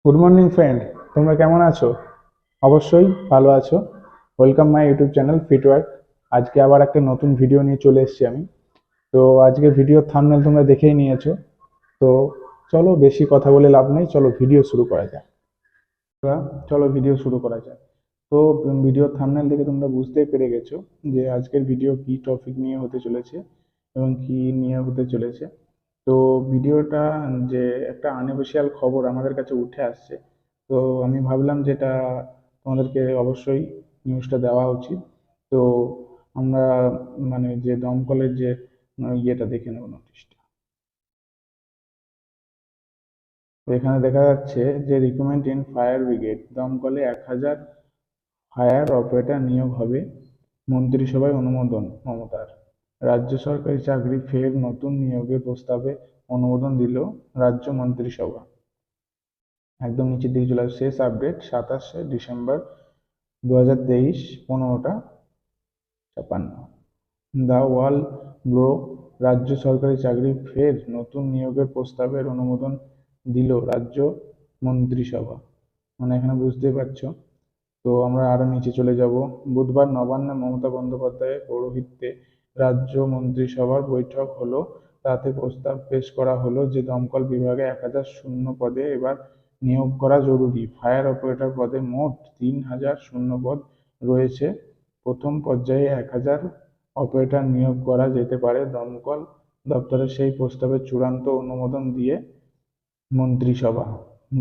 Good morning friend, তোমরা কেমন আছো? অবশ্যই ভালো আছো। Welcome my YouTube channel Fitwork. আজকে আবার একটা নতুন ভিডিও নিয়ে চলে এসেছি আমি। তো আজকে ভিডিওর থাম্বনেল তোমরা দেখেই নিয়েছো। তো চলো, বেশি কথা বলে লাভ নেই, চলো ভিডিও শুরু করা যাক। তোমরা চলো ভিডিও শুরু করা যাক। তো ভিডিওর থাম্বনেল দেখে তোমরা বুঝতেই পেরে গেছো যে আজকের ভিডিও কি টপিক নিয়ে হতে চলেছে এবং কি নিয়ে হতে চলেছে। তো ভিডিওটা যে একটা আনঅফিসিয়াল খবর আমাদের কাছে উঠে আসছে, তো আমি ভাবলাম যেটা তোমাদেরকে অবশ্যই নিউজটা দেওয়া উচিত। তো আমরা মানে যে দমকলের যে ইয়েটা দেখে নেব, নোটিশটা। তো এখানে দেখা যাচ্ছে যে রিক্রুটমেন্ট ইন ফায়ার ব্রিগেড, দমকলে 1000 ফায়ার অপারেটর নিয়োগ হবে, মন্ত্রিসভায় অনুমোদন মমতার। রাজ্য সরকারি চাকরি ফের নতুন নিয়োগের প্রস্তাবে অনুমোদন দিল রাজ্য মন্ত্রিসভা। একদম নিচের দিকে চলে আসছে, শেষ আপডেট 27শে ডিসেম্বর 2023, 15টা 56। দ্য ওয়াল ব্রো, রাজ্য সরকারি চাকরি ফের নতুন নিয়োগের প্রস্তাবের অনুমোদন দিল রাজ্য মন্ত্রিসভা। মানে এখানে বুঝতেই পারছো। তো আমরা আরো নিচে চলে যাব। বুধবার নবান্নে মমতা বন্দ্যোপাধ্যায়ের পৌরোহিত্যে রাজ্য মন্ত্রিসভার বৈঠক হলো। তাতে প্রস্তাব পেশ করা হলো যে দমকল বিভাগে 1000 শূন্য পদে এবার নিয়োগ করা জরুরি। ফায়ার অপারেটর পদে মোট 3000 শূন্য পদ রয়েছে। প্রথম পর্যায়ে 1000 অপারেটর নিয়োগ করা যেতে পারে। দমকল দপ্তরের সেই প্রস্তাবের চূড়ান্ত অনুমোদন দিয়ে মন্ত্রিসভা।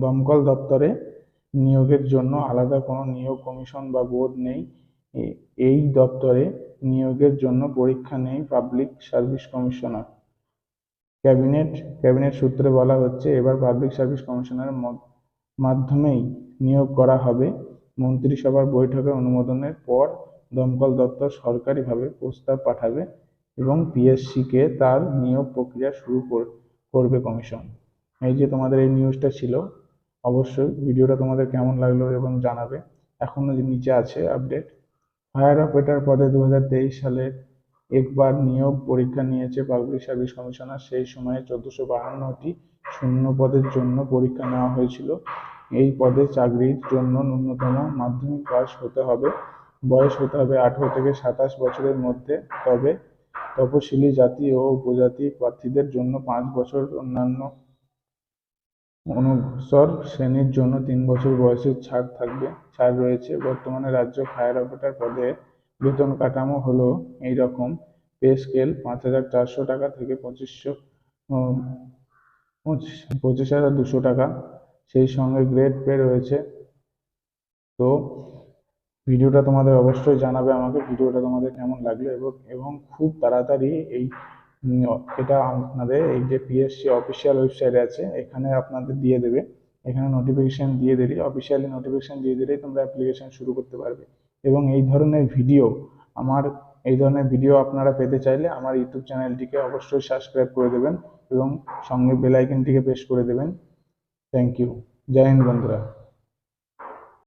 দমকল দপ্তরে নিয়োগের জন্য আলাদা কোনো নিয়োগ কমিশন বা বোর্ড নেই। এই দপ্তরে নিয়োগের জন্য পরীক্ষা নেই public service commissioner. Cabinet cabinet সূত্রে বলা হচ্ছে, এবার পাবলিক সার্ভিস কমিশনের মাধ্যমেই নিয়োগ করা হবে। মন্ত্রিসভার বৈঠকে অনুমোদনের পর দমকল দপ্তর সরকারিভাবে প্রস্তাব পাঠাবে এবং পিএসসি-কে তার নিয়োগ প্রক্রিয়া শুরু করবে কমিশন। এই যে তোমাদের এই নিউজটা ছিল। অবশ্যই ভিডিওটা তোমাদের কেমন লাগলো এবং জানাবে। এখনো যে নিচে আছে আপডেট, ফায়ার অপারেটর পদে 2023 সালে একবার নিয়োগ পরীক্ষা নিয়েছে পাবলিক সার্ভিস কমিশনার। সেই সময়ে 1452টি শূন্য পদের জন্য পরীক্ষা নেওয়া হয়েছিল। এই পদে চাকরির জন্য ন্যূনতম মাধ্যমিক পাস হতে হবে, বয়স হতে হবে 18 থেকে 27 বছরের মধ্যে। তবে তপশিলি জাতি ও উপজাতি প্রার্থীদের জন্য 5 বছর, অন্যান্য অনগ্রসর শ্রেণীর জন্য 3 বছর বয়সের ছাড় রয়েছে। বর্তমানে রাজ্য ফায়ার অপারেটর পদে বেতন কাঠামো হলো এই রকম: পে স্কেল 5400 টাকা থেকে 25,200 টাকা, সেই সঙ্গে গ্রেড পে রয়েছে। তো ভিডিওটা তোমাদের অবশ্যই জানাবে আমাকে ভিডিওটা তোমাদের কেমন লাগলো, এবং খুব তাড়াতাড়ি এই এটা আপনাদের এই যে পিএসসি অফিসিয়াল ওয়েবসাইট আছে, এখানে আপনাদের দিয়ে দেবে। এখানে নোটিফিকেশন দিয়ে দিলে, অফিসিয়ালি নোটিফিকেশন দিয়ে দিলেই তোমরা অ্যাপ্লিকেশন শুরু করতে পারবে। এবং এই ধরনের ভিডিও আপনারা পেতে চাইলে আমার ইউটিউব চ্যানেলটিকে অবশ্যই সাবস্ক্রাইব করে দেবেন এবং সঙ্গে বেল আইকনটিকে প্রেস করে দেবেন। Thank you. জয় হিন্দ বন্ধুরা।